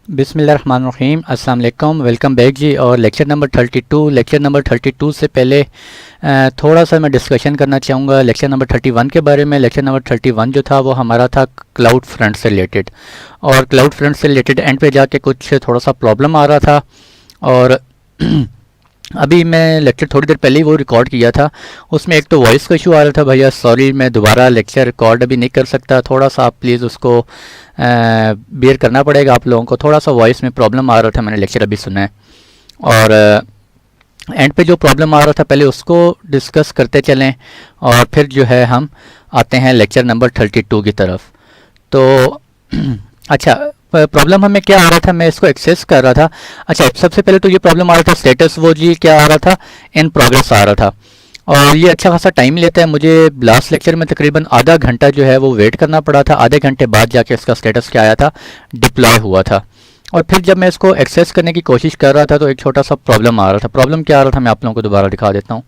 बिस्मिल्लाहिर्रहमानिर्रहीम, अस्सलाम वालेकुम, वेलकम बैक जी। और लेक्चर नंबर 32 से पहले थोड़ा सा मैं डिस्कशन करना चाहूँगा लेक्चर नंबर 31 के बारे में। लेक्चर नंबर 31 जो था वो हमारा था क्लाउड फ्रंट से रिलेटेड, और क्लाउड फ्रंट से रिलेटेड एंड पे जाके कुछ थोड़ा सा प्रॉब्लम आ रहा था। और अभी मैं लेक्चर थोड़ी देर पहले ही वो रिकॉर्ड किया था, उसमें एक तो वॉइस का इशू आ रहा था। भैया सॉरी, मैं दोबारा लेक्चर रिकॉर्ड अभी नहीं कर सकता, थोड़ा सा आप प्लीज़ उसको बेयर करना पड़ेगा आप लोगों को। थोड़ा सा वॉइस में प्रॉब्लम आ रहा था, मैंने लेक्चर अभी सुना है। और एंड पे जो प्रॉब्लम आ रहा था पहले उसको डिस्कस करते चलें, और फिर जो है हम आते हैं लेक्चर नंबर 32 की तरफ। तो अच्छा, प्रॉब्लम हमें क्या आ रहा था, मैं इसको एक्सेस कर रहा था। अच्छा, सबसे पहले तो ये प्रॉब्लम आ रहा था स्टेटस, वो जी क्या आ रहा था, इन प्रोग्रेस आ रहा था। और ये अच्छा खासा टाइम लेता है, मुझे लास्ट लेक्चर में तकरीबन आधा घंटा जो है वो वेट करना पड़ा था। आधे घंटे बाद जाके इसका स्टेटस क्या आया था, डिप्लॉय हुआ था। और फिर जब मैं इसको एक्सेस करने की कोशिश कर रहा था तो एक छोटा सा प्रॉब्लम आ रहा था। प्रॉब्लम क्या आ रहा था मैं आप लोगों को दोबारा दिखा देता हूँ।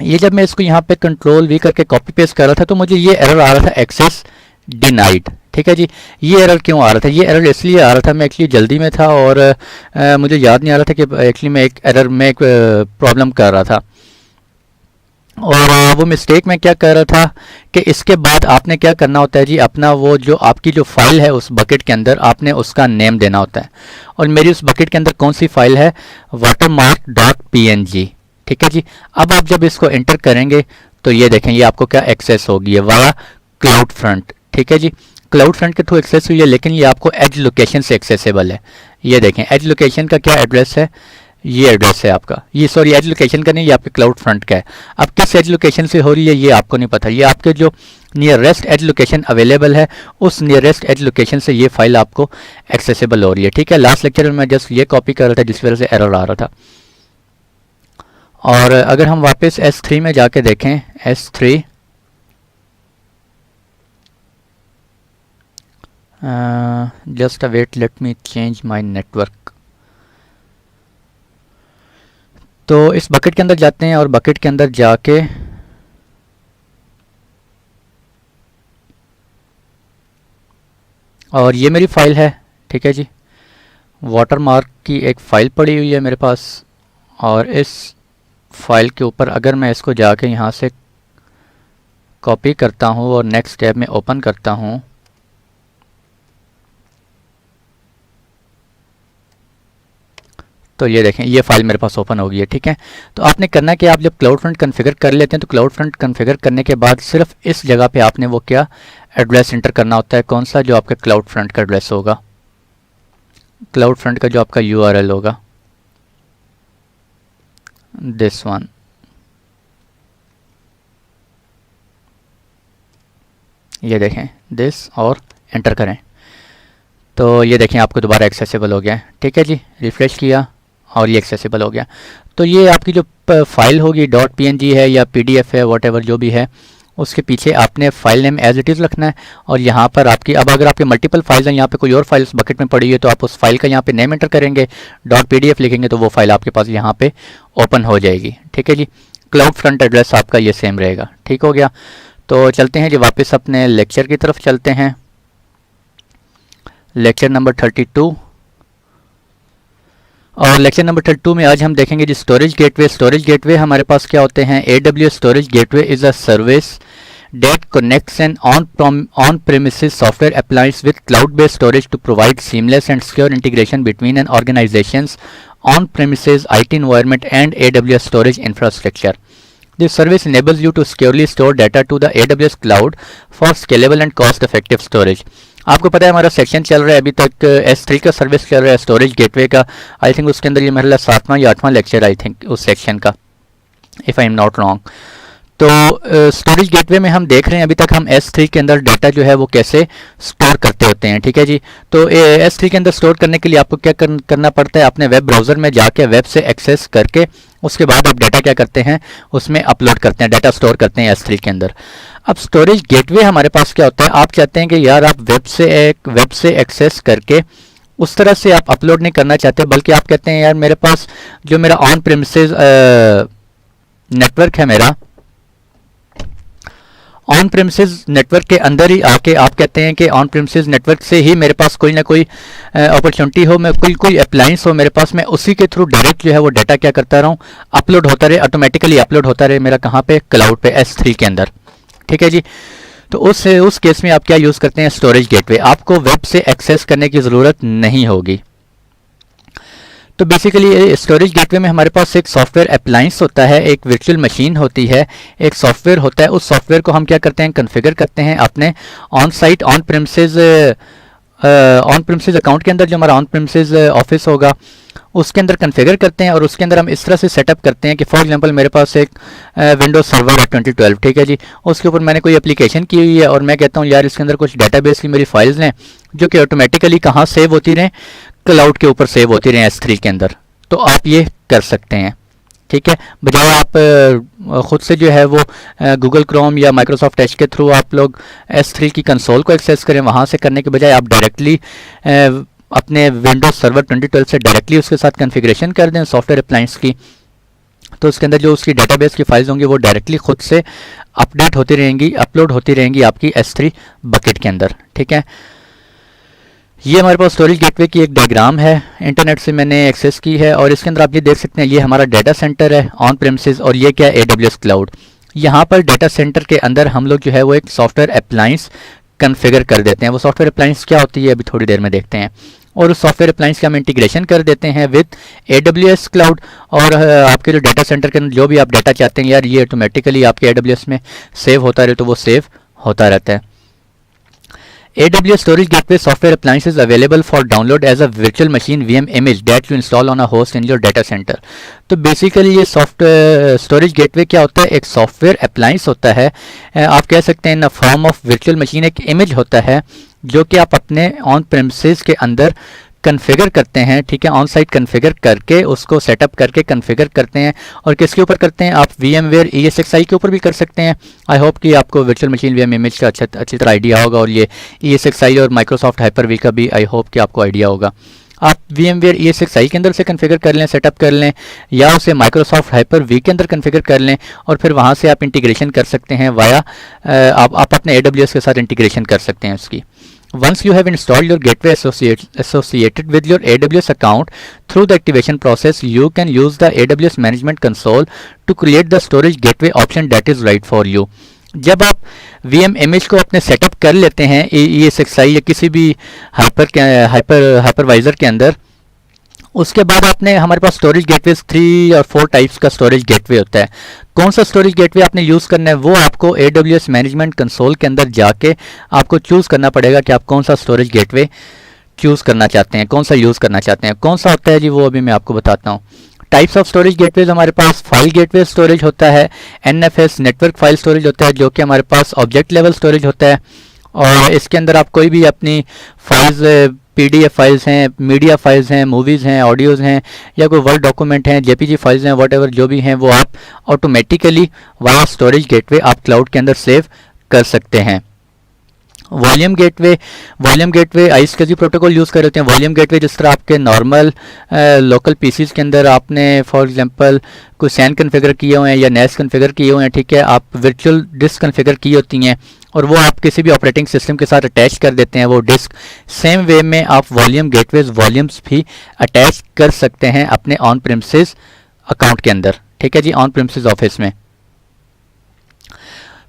ये जब मैं इसको यहाँ पे कंट्रोल वी करके कॉपी पेस्ट कर रहा था तो मुझे ये एरर आ रहा था, एक्सेस डिनाइड। ठीक है जी, ये एरर क्यों आ रहा था? ये एरर इसलिए आ रहा था, मैं एक्चुअली जल्दी में था और मुझे याद नहीं आ रहा था कि एक्चुअली मैं एक एरर में एक प्रॉब्लम कर रहा था। और वो मिस्टेक मैं क्या कर रहा था कि इसके बाद आपने क्या करना होता है जी, अपना वो जो आपकी जो फाइल है उस बकेट के अंदर आपने उसका नेम देना होता है। और मेरी उस बकेट के अंदर कौन सी फाइल है, watermark.png। ठीक है जी, अब आप जब इसको एंटर करेंगे तो ये देखें, ये आपको क्या एक्सेस होगी वाया क्लाउड फ्रंट। ठीक है जी, क्लाउड फ्रंट के थ्रू एक्सेस हुई है, लेकिन ये आपको एज लोकेशन से एक्सेसिबल है। ये देखें, एज लोकेशन का क्या एड्रेस है, ये एड्रेस है आपका, ये सॉरी एज लोकेशन का नहीं, ये आपके क्लाउड फ्रंट का है। अब किस एज लोकेशन से हो रही है ये आपको नहीं पता, ये आपके जो नियरेस्ट एज लोकेशन अवेलेबल है उस नियरेस्ट एज लोकेशन से ये फाइल आपको एक्सेसिबल हो रही है। ठीक है, लास्ट लेक्चर में मैं जस्ट ये कॉपी कर रहा था जिस वजह से एरर आ रहा था। और अगर हम वापस S3 में जाके देखें, S3 just wait, let me change my network. तो इस बकेट के अंदर जाते हैं और बकेट के अंदर जाके और ये मेरी फ़ाइल है। ठीक है जी, वाटरमार्क की एक फ़ाइल पड़ी हुई है मेरे पास, और इस फाइल के ऊपर अगर मैं इसको जाके यहाँ से कॉपी करता हूँ और नेक्स्ट टैब में ओपन करता हूँ तो ये देखें, ये फाइल मेरे पास ओपन हो गई है। ठीक है, तो आपने करना कि आप जब क्लाउड फ्रंट कॉन्फ़िगर कर लेते हैं तो क्लाउड फ्रंट कॉन्फ़िगर करने के बाद सिर्फ इस जगह पे आपने वो क्या एड्रेस इंटर करना होता है, कौन सा, जो आपका क्लाउड फ्रंट का एड्रेस होगा, क्लाउड फ्रंट का जो आपका URL होगा, दिस वन। ये देखें दिस, और एंटर करें तो ये देखें आपको दोबारा एक्सेसिबल हो गया है। ठीक है जी, रिफ्रेश किया और ये एक्सेसिबल हो गया। तो ये आपकी जो फाइल होगी .png है या PDF है, वॉटेवर जो भी है, उसके पीछे आपने file name as it is रखना है। और यहाँ पर आपकी, अब अगर आपके मल्टीपल फाइल्स हैं, यहाँ पे कोई और फाइल उस बकेट में पड़ी है तो आप उस फाइल का यहाँ पे नेम एंटर करेंगे, .pdf लिखेंगे तो वो फाइल आपके पास यहाँ पे ओपन हो जाएगी। ठीक है जी, क्लाउड फ्रंट एड्रेस आपका ये सेम रहेगा। ठीक हो गया, तो चलते हैं जी वापस अपने लेक्चर की तरफ चलते हैं, लेक्चर नंबर 32। और लेक्चर नंबर 32 में आज हम देखेंगे जी स्टोरेज गेटवे। स्टोरेज गेटवे हमारे पास क्या होते हैं, AWS storage gateway is a service that connects an on-premises software appliance with cloud-based storage to provide seamless and secure integration between an organization's on-premises IT environment and AWS storage infrastructure. This service enables you to securely store data to the AWS cloud for scalable and cost-effective storage. आपको पता है हमारा section चल रहा है अभी तक, S3 का सर्विस चल रहा है स्टोरेज गेटवे का। आई थिंक उसके अंदर ये मेरा 7वां या 8वां लेक्चर आई थिंक उस सेक्शन का, if I am not wrong. तो स्टोरेज गेटवे में हम देख रहे हैं अभी तक हम S3 के अंदर डाटा जो है वो कैसे स्टोर करते होते हैं। ठीक है जी, तो S3 के अंदर स्टोर करने के लिए आपको क्या करना पड़ता है, अपने वेब ब्राउज़र में जाके वेब से एक्सेस करके उसके बाद आप डाटा क्या करते हैं, उसमें अपलोड करते हैं, डाटा स्टोर करते हैं S3 के अंदर। अब स्टोरेज गेटवे हमारे पास क्या होता है, आप चाहते हैं कि यार आप वेब से एक्सेस करके उस तरह से आप अपलोड नहीं करना चाहते, बल्कि आप कहते हैं यार मेरे पास जो मेरा ऑन प्रेमिसेस नेटवर्क है, मेरा ऑन प्रेमिसेस नेटवर्क के अंदर ही आके आप कहते हैं कि ऑन प्रेमिसेस नेटवर्क से ही मेरे पास कोई ना कोई अपॉर्चुनिटी हो, मैं कोई अप्लायंस हो मेरे पास, मैं उसी के थ्रू डायरेक्ट जो है वो डाटा क्या करता रहूँ, अपलोड होता रहे, ऑटोमेटिकली अपलोड होता रहे मेरा कहाँ पे, क्लाउड पे, S3 के अंदर। ठीक है जी। तो उस केस में आप क्या यूज़ करते हैं, स्टोरेज गेटवे। आपको वेब से एक्सेस करने की ज़रूरत नहीं होगी। तो बेसिकली स्टोरेज गेटवे में हमारे पास एक सॉफ्टवेयर अप्लायंस होता है, एक वर्चुअल मशीन होती है, एक सॉफ्टवेयर होता है। उस सॉफ्टवेयर को हम क्या करते हैं, कॉन्फ़िगर करते हैं अपने on site on premises account के अंदर, जो हमारा ऑन प्रेमिसेस ऑफिस होगा उसके अंदर कॉन्फ़िगर करते हैं। और उसके अंदर हम इस तरह से सेटअप करते हैं कि फॉर एग्जांपल मेरे पास एक विंडोज सर्वर है 2012, ठीक है जी, उसके ऊपर मैंने कोई एप्लीकेशन की हुई है और मैं कहता हूँ यार इसके अंदर कुछ डाटाबेस की मेरी फाइल्स हैं जो कि ऑटोमेटिकली कहाँ सेव होती रहें, क्लाउड के ऊपर सेव होती रहें S3 के अंदर। तो आप ये कर सकते हैं। ठीक है, बजाय आप ख़ुद से जो है वो गूगल क्रोम या माइक्रोसॉफ्ट एज के थ्रू आप लोग S3 की कंसोल को एक्सेस करें, वहाँ से करने के बजाय आप डायरेक्टली अपने विंडोज सर्वर 2012 से डायरेक्टली उसके साथ कॉन्फ़िगरेशन कर दें सॉफ्टवेयर अप्लायंस की। तो उसके अंदर जो उसकी डाटाबेस की फाइल्स होंगी वो डायरेक्टली खुद से अपडेट होती रहेंगी, अपलोड होती रहेंगी आपकी S3 बकेट के अंदर। ठीक है, ये हमारे पास स्टोरेज गेटवे की एक डायग्राम है, इंटरनेट से मैंने एक्सेस की है। और इसके अंदर आप ये देख सकते हैं, ये हमारा डाटा सेंटर है ऑन प्रेमिसेस और ये क्या है, AWS क्लाउड। यहाँ पर डाटा सेंटर के अंदर हम लोग जो है वो एक सॉफ्टवेयर अप्लायंस कॉन्फ़िगर कर देते हैं। वो सॉफ्टवेयर अप्लायंस क्या होती है अभी थोड़ी देर में देखते हैं। और उस सॉफ्टवेयर अप्लायंस का हम इंटीग्रेशन कर देते हैं विद AWS क्लाउड। और आपके जो डाटा सेंटर के अंदर जो भी आप डाटा चाहते हैं यार ये ऑटोमेटिकली आपके AWS में सेव होता रहे, तो वो सेव होता रहता है। AWS Storage Gateway software appliance is available for download as a virtual machine VM image that you install on a host in your data center। तो बेसिकली ये सॉफ्टवेयर स्टोरेज गेटवे क्या होता है, एक सॉफ्टवेयर अप्लायंस होता है, आप कह सकते हैं in form of virtual machine, एक इमेज होता है जो कि आप अपने ऑन प्रेमिसेस के अंदर कॉन्फ़िगर करते हैं। ठीक है, ऑन साइट कॉन्फ़िगर करके उसको सेटअप करके कॉन्फ़िगर करते हैं। और किसके ऊपर करते हैं आप, VMware ESXi के ऊपर भी कर सकते हैं। आई होप कि आपको वर्चुअल मशीन VM इमेज का अच्छी तरह आइडिया होगा और ये ESXi और माइक्रोसॉफ्ट हाइपर-V का भी आई होप कि आपको आइडिया होगा। आप VMware ESXi के अंदर से कॉन्फ़िगर कर लें, सेटअप कर लें, या उसे माइक्रोसॉफ्ट हाइपर-V के अंदर कॉन्फ़िगर कर लें और फिर वहाँ से आप इंटीग्रेशन कर सकते हैं वाया आप अपने AWS के साथ इंटीग्रेशन कर सकते हैं उसकी। Once you have installed your gateway associated with your AWS account through the activation process, you can use the AWS Management Console to create the storage gateway option that is right for you। जब आप VM image को अपने setup कर लेते हैं ESXi या किसी भी हाइपरवाइजर के अंदर, उसके बाद आपने हमारे पास स्टोरेज गेटवे 3 और 4 टाइप्स का स्टोरेज गेटवे होता है। कौन सा स्टोरेज गेटवे आपने यूज़ करना है वो आपको AWS मैनेजमेंट कंसोल के अंदर जाके आपको चूज़ करना पड़ेगा कि आप कौन सा स्टोरेज गेटवे चूज़ करना चाहते हैं, कौन सा यूज़ करना चाहते हैं। कौन सा होता है जी वो अभी मैं आपको बताता हूँ। टाइप्स ऑफ स्टोरेज गेटवेज हमारे पास फाइल गेटवे स्टोरेज होता है, NFS नेटवर्क फाइल स्टोरेज होता है, जो कि हमारे पास ऑब्जेक्ट लेवल स्टोरेज होता है। और इसके अंदर आप कोई भी अपनी फाइल्स, PDF फाइल्स हैं, मीडिया फाइल्स हैं, मूवीज़ हैं, ऑडियोज़ हैं, या कोई वर्ड डॉक्यूमेंट हैं, JPG फाइल्स हैं, वॉट एवर जो भी हैं वो आप ऑटोमेटिकली वाया स्टोरेज गेटवे आप क्लाउड के अंदर सेव कर सकते हैं। Volume gateway ISCSI protocol use कर रहे हैं। वॉल्यूम गेटवे जिस तरह आपके नॉर्मल लोकल पीसीज के अंदर आपने फॉर एग्जांपल कोई SAN कॉन्फ़िगर किए हुए हैं या NAS कॉन्फ़िगर किए हुए हैं, ठीक है, आप वर्चुअल डिस्क कॉन्फ़िगर की होती हैं और वो आप किसी भी ऑपरेटिंग सिस्टम के साथ अटैच कर देते हैं वो डिस्क। सेम वे में आप वॉल्यूम गेटवेज वॉल्यूम्स भी अटैच कर सकते हैं अपने ऑन प्रेमिसेस अकाउंट के अंदर। ठीक है जी, ऑन प्रेमिसेस ऑफिस में।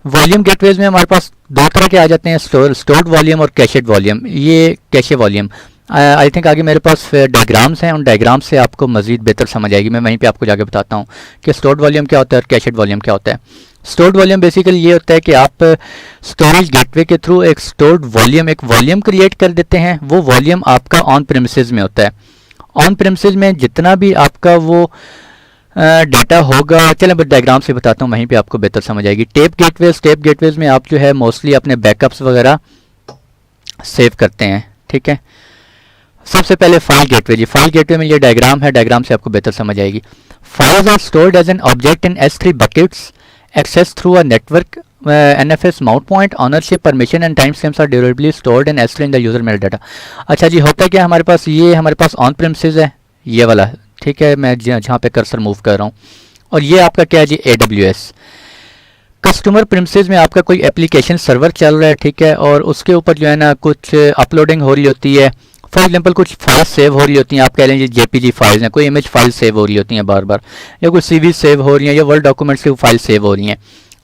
वॉल्यूम गेटवेज में हमारे पास दो तरह के आ जाते हैं, स्टोर्ड वॉल्यूम और कैशेड वॉल्यूम। ये कैशे वॉल्यूम आई थिंक आगे मेरे पास डायग्राम्स हैं, उन डायग्राम्स से आपको मज़ीद बेहतर समझ आएगी। मैं वहीं पे आपको जाके बताता हूँ कि स्टोर्ड वॉल्यूम क्या होता है और कैशेड वॉल्यूम क्या होता है। स्टोर्ड वॉल्यूम बेसिकली ये होता है कि आप स्टोरेज गेटवे के थ्रू एक स्टोर्ड वॉल्यूम, एक वॉल्यूम क्रिएट कर देते हैं। वो वॉल्यूम आपका ऑन प्रेमिसेस में होता है। ऑन प्रेमिसेस में जितना भी आपका वो डाटा होगा, चलें बट डायग्राम से बताता हूँ, वहीं पे आपको बेहतर समझ आएगी। टेप गेटवेज में आप जो है मोस्टली अपने बैकअप्स वगैरह सेव करते हैं। ठीक है, सबसे पहले फाइल गेटवे जी। फाइल गेटवे में ये डायग्राम है, डायग्राम से आपको बेहतर समझ आएगी। Files are stored as an object in S3 buckets, access through a network, NFS mount point, ownership, permission and timestamps are durably stored in S3 in the user metadata। अच्छा जी, होता क्या हमारे पास, ये हमारे पास ऑन प्रेमिसेस है ये वाला, ठीक है, मैं जहाँ पे कर्सर मूव कर रहा हूँ, और ये आपका क्या है जी AWS। कस्टमर प्रिमिसेस में आपका कोई एप्लीकेशन सर्वर चल रहा है, ठीक है, और उसके ऊपर जो है ना कुछ अपलोडिंग हो रही होती है। फॉर एग्जांपल कुछ फाइल सेव हो रही होती हैं, आप कह लेंगे जेपीजी फाइल्स हैं, कोई इमेज फाइल सेव हो रही होती हैं बार बार, या कोई सीवी सेव हो रही हैं, या वर्ड डॉक्यूमेंट्स की फाइल सेव हो रही हैं।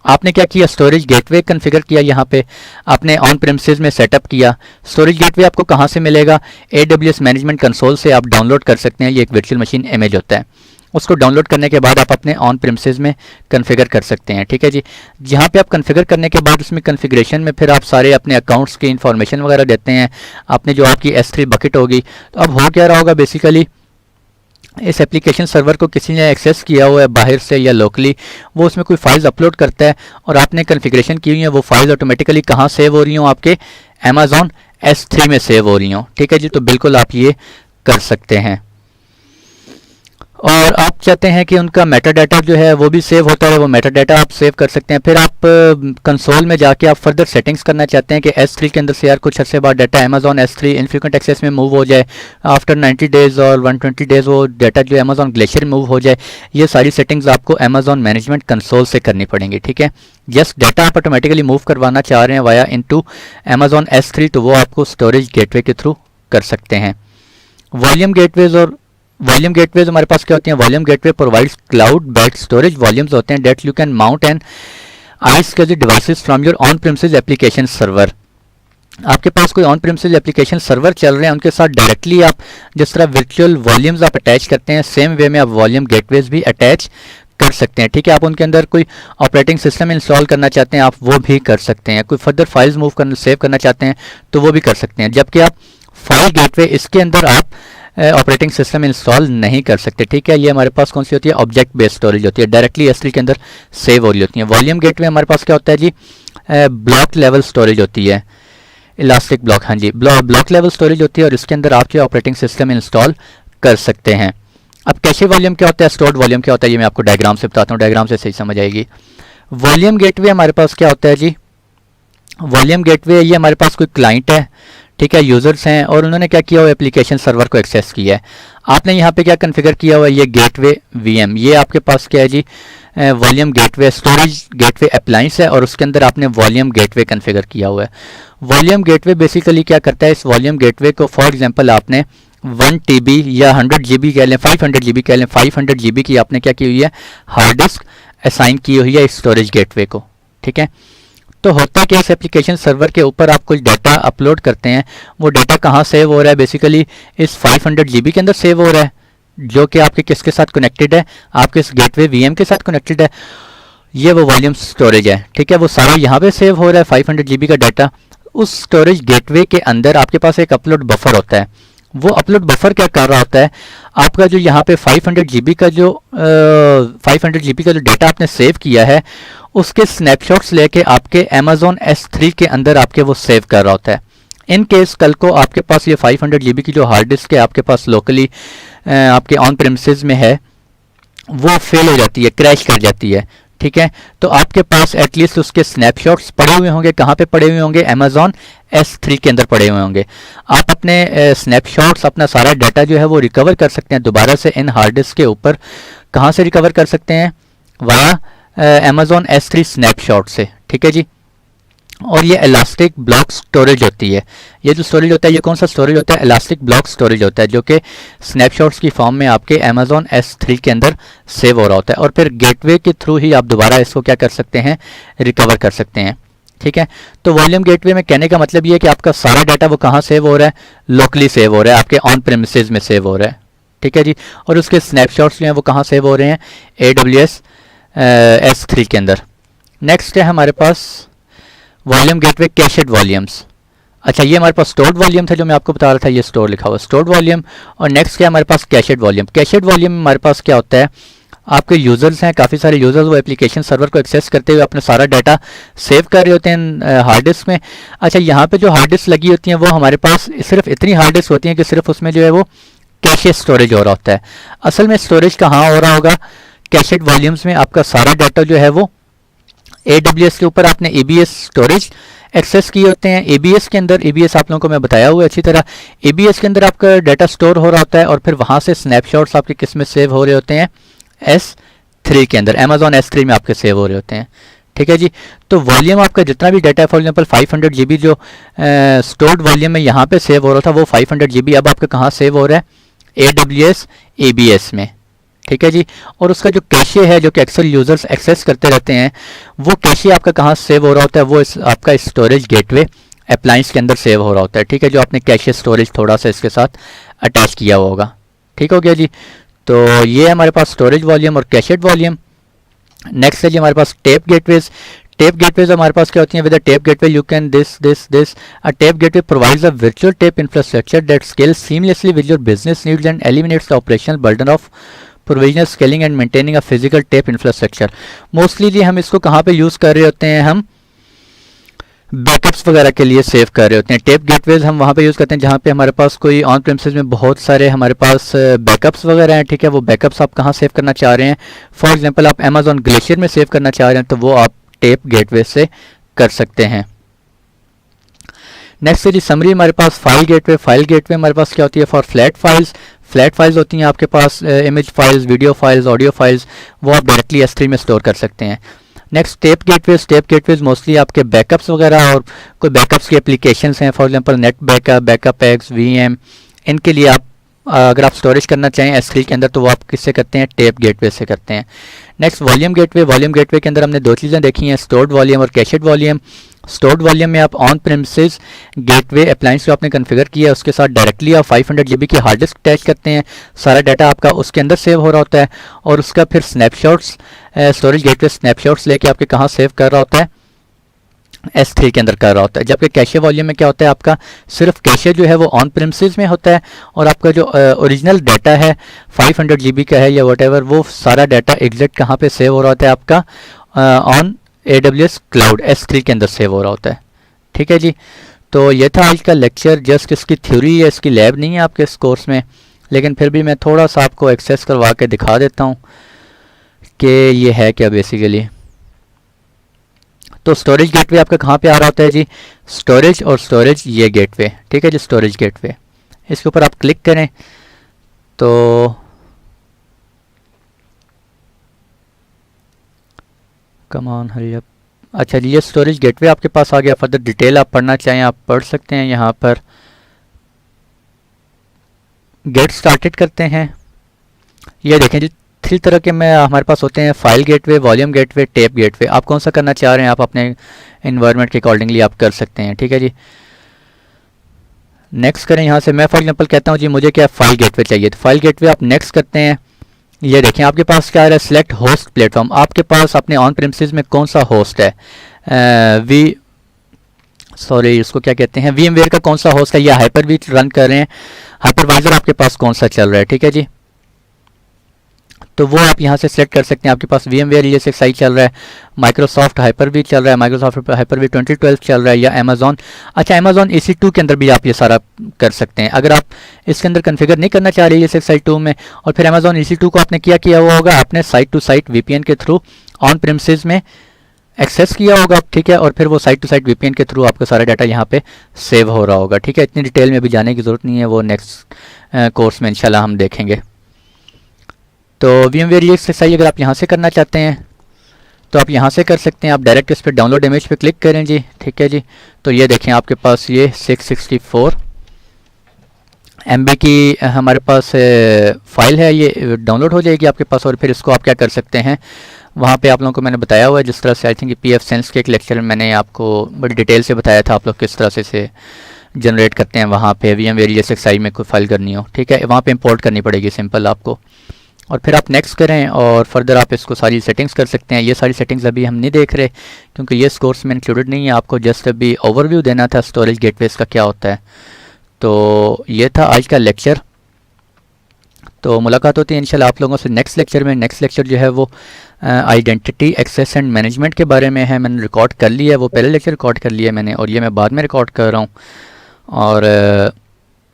आपने क्या किया, स्टोरेज गेटवे कॉन्फ़िगर किया, यहाँ पे आपने ऑन प्रेमिसेस में सेटअप किया। स्टोरेज गेटवे आपको कहाँ से मिलेगा, AWS मैनेजमेंट कंसोल से आप डाउनलोड कर सकते हैं। ये एक वर्चुअल मशीन इमेज होता है, उसको डाउनलोड करने के बाद आप अपने ऑन प्रेमिसेस में कॉन्फ़िगर कर सकते हैं, ठीक है जी। जहाँ पे आप कॉन्फ़िगर करने के बाद उसमें कॉन्फ़िगरेशन में फिर आप सारे अपने अकाउंट्स की इन्फॉर्मेशन वगैरह देते हैं, आपने जो आपकी S3 बकेट होगी। तो अब हो क्या रहा होगा, बेसिकली इस एप्लीकेशन सर्वर को किसी ने एक्सेस किया हुआ है बाहर से या लोकली, वो उसमें कोई फाइल्स अपलोड करता है और आपने कॉन्फ़िगरेशन की हुई है, वो फाइल्स ऑटोमेटिकली कहाँ सेव हो रही हों, आपके Amazon S3 में सेव हो रही हों, ठीक है जी। तो बिल्कुल आप ये कर सकते हैं। और आप चाहते हैं कि उनका मेटा डाटा जो है वो भी सेव होता है, वो मेटा डाटा आप सेव कर सकते हैं। फिर आप कंसोल में जाके आप फर्दर सेटिंग्स करना चाहते हैं कि S3 के अंदर से यार कुछ अर्से बाद data Amazon S3 infrequent access में मूव हो जाए, आफ्टर 90 डेज़ और 120 डेज़ वो डाटा जो Amazon ग्लेशियर मूव हो जाए। ये सारी सेटिंग्स आपको Amazon मैनेजमेंट कंसोल से करनी पड़ेंगी, ठीक है। जस्ट डाटा आप ऑटोमेटिकली मूव करवाना चाह रहे हैं वाया इनटू Amazon S3, तो वो आपको स्टोरेज गेटवे के थ्रू कर सकते हैं। वॉल्यूम गेटवेज और वॉल्यूम गेटवेज हमारे पास क्या होती हैं, volume gateway provides cloud based storage volumes होते हैं that you can mount and iSCSI devices from your on premises application server. आपके पास कोई ऑन प्रीमिसेस एप्लीकेशन सर्वर चल रहे हैं, उनके साथ डायरेक्टली आप जिस तरह वर्चुअल वॉल्यूम्स आप अटैच करते हैं, सेम वे में आप वॉल्यूम गेटवेज भी अटैच कर सकते हैं, ठीक है। आप उनके अंदर कोई ऑपरेटिंग सिस्टम इंस्टॉल करना चाहते हैं, आप वो भी कर सकते हैं। कोई फर्दर फाइल्स मूव करना सेव करना चाहते हैं तो वो भी कर सकते हैं। जबकि आप फाइल गेटवे इसके अंदर आप ऑपरेटिंग सिस्टम इंस्टॉल नहीं कर सकते, ठीक है। ये हमारे पास कौन सी होती है, ऑब्जेक्ट बेस्ड स्टोरेज होती है, डायरेक्टली S3 के अंदर सेव हो रही होती है। वॉल्यूम गेटवे हमारे पास क्या होता है जी, ब्लॉक लेवल स्टोरेज होती है, इलास्टिक ब्लॉक, हाँ जी, ब्लॉक लेवल स्टोरेज होती है, और इसके अंदर आप जो ऑपरेटिंग सिस्टम इंस्टॉल कर सकते हैं। अब कैशे वॉल्यूम क्या होता है, स्टोर्ड वॉल्यूम क्या होता है, ये मैं आपको डायग्राम से बताता हूँ, डायग्राम से सही समझ आएगी। वॉल्यूम गेटवे हमारे पास क्या होता है जी, वॉल्यूम गेटवे ये हमारे पास कोई क्लाइंट है, ठीक है, यूजर्स हैं, और उन्होंने क्या किया हुआ, एप्लीकेशन सर्वर को एक्सेस किया है। आपने यहाँ पे क्या कॉन्फ़िगर किया हुआ है, ये गेटवे VM, ये आपके पास क्या है जी, volume gateway storage gateway appliance है, और उसके अंदर आपने वॉल्यूम गेटवे कॉन्फ़िगर किया हुआ है। वॉल्यूम गेटवे बेसिकली क्या करता है, इस वॉल्यूम गेटवे को फॉर एग्जांपल आपने 1 TB या 100 GB कह लें, 500 GB कह लें, 500 GB की आपने क्या की हुई है, हार्ड डिस्क असाइन की हुई है इस स्टोरेज गेटवे को, ठीक है। तो होता क्या, इस एप्लीकेशन सर्वर के ऊपर आप कुछ डाटा अपलोड करते हैं, वो डाटा कहाँ सेव हो रहा है, बेसिकली इस 500 GB के अंदर सेव हो रहा है, जो कि आपके किसके साथ कनेक्टेड है, आपके इस गेटवे VM के साथ कनेक्टेड है। ये वो वॉल्यूम स्टोरेज है, ठीक है, वो सारा यहाँ पे सेव हो रहा है 500 GB का डाटा। उस स्टोरेज गेटवे के अंदर आपके पास एक अपलोड बफर होता है। वो अपलोड बफर क्या कर रहा होता है, आपका जो यहाँ पे 500 GB का जो 500 GB का जो डाटा आपने सेव किया है, उसके स्नैपशॉट्स लेके आपके Amazon S3 के अंदर आपके वो सेव कर रहा होता है। इन केस कल को आपके पास ये 500 GB की जो हार्ड डिस्क है आपके पास लोकली आपके ऑन प्रेमिसेस में है, वो फेल हो जाती है, क्रैश कर जाती है, ठीक है, तो आपके पास एटलीस्ट उसके स्नैपशॉट्स पड़े हुए होंगे। कहाँ पे पड़े हुए होंगे, Amazon S3 के अंदर पड़े हुए होंगे। आप अपने स्नैपशॉट्स, अपना सारा डाटा जो है वो रिकवर कर सकते हैं दोबारा से इन हार्ड डिस्क के ऊपर। कहाँ से रिकवर कर सकते हैं, वाया Amazon S3 स्नैपशॉट से, ठीक है जी। और ये इलास्टिक ब्लॉक स्टोरेज होती है। ये जो स्टोरेज होता है, ये कौन सा स्टोरेज होता है, इलास्टिक ब्लॉक स्टोरेज होता है, जो कि स्नैपशॉट्स की फॉर्म में आपके Amazon S3 के अंदर सेव हो रहा होता है। और फिर गेटवे के थ्रू ही आप दोबारा इसको क्या कर सकते हैं, रिकवर कर सकते हैं, ठीक है। तो वॉल्यूम गेटवे में कहने का मतलब ये है कि आपका सारा डाटा वो कहाँ सेव हो रहा है, लोकली सेव हो रहा है, आपके ऑन प्रेमिसेस में सेव हो रहा है, ठीक है जी। और उसके स्नैपशॉट्स जो हैं वो कहाँ सेव हो रहे हैं, AWS S3 के अंदर। नेक्स्ट है हमारे पास वॉल्यूम गेटवे कैशेड वॉल्यूम्स। अच्छा, ये हमारे पास स्टोर्ड वॉल्यूम था जो मैं आपको बता रहा था, ये स्टोर लिखा हुआ स्टोर्ड वॉल्यूम। और नेक्स्ट क्या हमारे पास कैशेड वॉल्यूम। कैशेड वॉल्यूम में हमारे पास क्या होता है, आपके यूज़र्स हैं, काफ़ी सारे यूज़र्स वो एप्लीकेशन सर्वर को एक्सेस करते हुए अपना सारा डाटा सेव कर रहे होते हैं हार्ड डिस्क में। अच्छा, यहाँ पे जो हार्ड डिस्क लगी होती हैं वो हमारे पास सिर्फ इतनी हार्ड डिस्क होती हैं कि सिर्फ उसमें जो है वो कैशे स्टोरेज हो रहा होता है। असल में स्टोरेज कहाँ हो रहा होगा, कैशेड वॉल्यूम्स में आपका सारा डाटा जो है वो AWS के ऊपर आपने EBS स्टोरेज एक्सेस किए होते हैं। EBS के अंदर, EBS आप लोगों को मैं बताया हुआ है अच्छी तरह, EBS के अंदर आपका डाटा स्टोर हो रहा होता है, और फिर वहाँ से स्नैपशॉट्स आपके किस में सेव हो रहे होते हैं, S3 के अंदर, Amazon S3 में आपके सेव हो रहे होते हैं, ठीक है जी। तो वॉल्यूम आपका जितना भी डाटा है, फॉर एग्जांपल 500 GB जो स्टोर्ड वॉल्यूम में यहाँ पे सेव हो रहा था, वो 500 GB अब आपका कहाँ सेव हो रहा है, AWS ABS में, ठीक है जी। और उसका जो कैशे है जो कि अक्सर यूज़र्स एक्सेस करते रहते हैं, वो कैशे आपका कहाँ सेव हो रहा होता है, वो आपका स्टोरेज गेटवे अप्लायंस के अंदर सेव हो रहा होता है, ठीक है, जो आपने कैशे स्टोरेज थोड़ा सा इसके साथ अटैच किया हुआ होगा। ठीक हो गया जी। तो ये है हमारे पास स्टोरेज वॉल्यूम और कैशेड वॉल्यूम। नेक्स्ट है जी हमारे पास टेप गेटवेज। टेप गेटवेज हमारे पास क्या होती हैं, with a tape gateway you can this a tape gateway provides a virtual tape infrastructure that scales seamlessly with your business needs and eliminates the operational burden of provisional scaling and maintaining a physical tape infrastructure. Mostly जी हम इसको कहाँ पे use कर रहे होते हैं, हम बैकअप्स वगैरह के लिए सेव कर रहे होते हैं। टेप गेटवेज हम वहाँ पे यूज़ करते हैं जहाँ पे हमारे पास कोई ऑन प्रेमिसेस में बहुत सारे हमारे पास बैकअप्स वगैरह हैं, ठीक है। वो बैकअप्स आप कहाँ सेव करना चाह रहे हैं, फॉर एग्जांपल आप अमेजॉन ग्लेशियर में सेव करना चाह रहे हैं, तो वो आप टेप गेटवे से कर सकते हैं। नेक्स्ट है जी समरी हमारे पास फाइल गेटवे। फाइल गेटवे हमारे पास क्या होती है, for flat files. Flat files होती हैं आपके पास image files, video files, audio files, वो आप डायरेक्टली S3 में स्टोर कर सकते हैं। Next tape gateways. Tape gateways mostly आपके बैकअप्स वगैरह और कोई बैकअप्स की एप्लीकेशंस हैं, for example net backup, backup X, VM, इनके लिए आप अगर आप स्टोरेज करना चाहें S3 के अंदर, तो वो आप किससे करते हैं, टेप गेटवे से करते हैं। Next volume gateway. Volume gateway के अंदर हमने दो चीज़ें देखी हैं, स्टोर्ड वॉल्यूम और कैशेड वॉल्यूम। स्टोर्ड वॉल्यूम में आप ऑन प्रेमिसेस गेटवे अप्लायंस जो आपने कॉन्फ़िगर किया है उसके साथ डायरेक्टली आप 500 GB की हार्ड डिस्क अटैच करते हैं, सारा डाटा आपका उसके अंदर सेव हो रहा होता है, और उसका फिर स्नैपशॉट्स स्टोरेज गेटवे स्नैपशॉट्स लेके आपके कहाँ सेव कर रहा होता है, S3 के अंदर कर रहा होता है। जबकि कैशे वॉल्यूम में क्या होता है, आपका सिर्फ कैशे जो है वो ऑन प्रेमिसेस में होता है, और आपका जो ओरिजिनल डाटा है 500 GB का है या वट वो सारा डाटा एग्जैक्ट कहाँ पे सेव हो रहा होता है, आपका ऑन AWS क्लाउड S3 के अंदर सेव हो रहा होता है। ठीक है जी। तो ये था आज का लेक्चर, जस्ट इसकी थ्योरी है, इसकी लैब नहीं है आपके इस कोर्स में, लेकिन फिर भी मैं थोड़ा सा आपको एक्सेस करवा के दिखा देता हूँ कि ये है क्या बेसिकली। तो स्टोरेज गेटवे आपका कहाँ पे आ रहा होता है जी, स्टोरेज और स्टोरेज ये गेटवे, ठीक है जी, स्टोरेज गेटवे। इसके ऊपर आप क्लिक करें तो कम ऑन हरी अप। अच्छा जी, ये स्टोरेज गेटवे आपके पास आ गया। फर्दर डिटेल आप पढ़ना चाहें आप पढ़ सकते हैं। यहाँ पर गेट स्टार्टेड करते हैं। ये देखें जी 3 तरह के में हमारे पास होते हैं, file gateway, volume gateway, tape gateway. आप कौन सा करना चाह रहे हैं, आप अपने इन्वायरमेंट के अकॉर्डिंगली आप कर सकते हैं। ठीक है जी। नेक्स्ट करें यहाँ से। मैं फॉर एग्जांपल कहता हूँ जी मुझे क्या फाइल गेटवे चाहिए, तो फाइल गेटवे आप नेक्स्ट करते हैं। ये देखें आपके पास क्या आ रहा है, सिलेक्ट होस्ट प्लेटफॉर्म। आपके पास अपने ऑन प्रेमिसेस में कौन सा होस्ट है, इसको क्या कहते हैं, VMware का कौन सा होस्ट है, या हाइपर-वी रन कर रहे हैं, हाइपरवाइजर आपके पास कौन सा चल रहा है। ठीक है जी। तो वो आप यहाँ से सेलेक्ट कर सकते हैं। आपके पास VMware ESXi चल रहा है, माइक्रोसॉफ्ट हाइपर-वी चल रहा है, माइक्रोसॉफ्ट हाइपर-वी 2012 चल रहा है, या अमेजॉन। अच्छा, अमेजॉन EC2 के अंदर भी आप ये सारा कर सकते हैं। अगर आप इसके अंदर कन्फिगर नहीं करना चाह रहे ESXi 2 में, और फिर अमेजॉन EC2 को आपने किया हुआ होगा, आपने साइट टू साइट VPN के थ्रू ऑन प्रेमिसेस में एक्सेस किया होगा, ठीक है, और फिर वो साइट टू साइट VPN के थ्रू आपका सारा डाटा यहाँ पे सेव हो रहा होगा। ठीक है, इतनी डिटेल में भी जाने की ज़रूरत नहीं है, वो नेक्स्ट कोर्स में इंशाल्लाह हम देखेंगे। तो VMware ESXi अगर आप यहाँ से करना चाहते हैं तो आप यहाँ से कर सकते हैं। आप डायरेक्ट इस पर डाउनलोड इमेज पे क्लिक करें जी। ठीक है जी। तो ये देखें आपके पास ये 664 MB की हमारे पास फ़ाइल है, ये डाउनलोड हो जाएगी आपके पास। और फिर इसको आप क्या कर सकते हैं, वहाँ पे आप लोगों को मैंने बताया हुआ है, जिस तरह से आई थिंक PF सेंस के एक लेक्चर में मैंने आपको बड़ी डिटेल से बताया था, आप लोग किस तरह से इसे जनरेट करते हैं। वहाँ पे VMware ESXi में कोई फाइल करनी हो, ठीक है, वहाँ पे इंपोर्ट करनी पड़ेगी सिंपल आपको। और फिर आप नेक्स्ट करें और फर्दर आप इसको सारी सेटिंग्स कर सकते हैं। ये सारी सेटिंग्स अभी हम नहीं देख रहे क्योंकि ये इस कोर्स में इंक्लूडेड नहीं है, आपको जस्ट अभी ओवरव्यू देना था स्टोरेज गेटवेज का क्या होता है। तो ये था आज का लेक्चर। तो मुलाकात होती है इंशाल्लाह आप लोगों से नेक्स्ट लेक्चर में। नेक्स्ट लेक्चर जो है वो आइडेंटिटी एक्सेस एंड मैनेजमेंट के बारे में है। मैंने रिकॉर्ड कर लिया है, वो पहले लेक्चर रिकॉर्ड कर लिया है मैंने, और ये मैं बाद में रिकॉर्ड कर रहा हूँ। और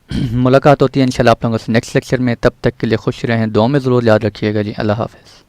मुलाकात होती है इंशाल्लाह आप लोगों से नेक्स्ट लेक्चर में। तब तक के लिए खुश रहें, दुआ में ज़रूर याद रखिएगा जी। अल्लाह हाफ़िज़।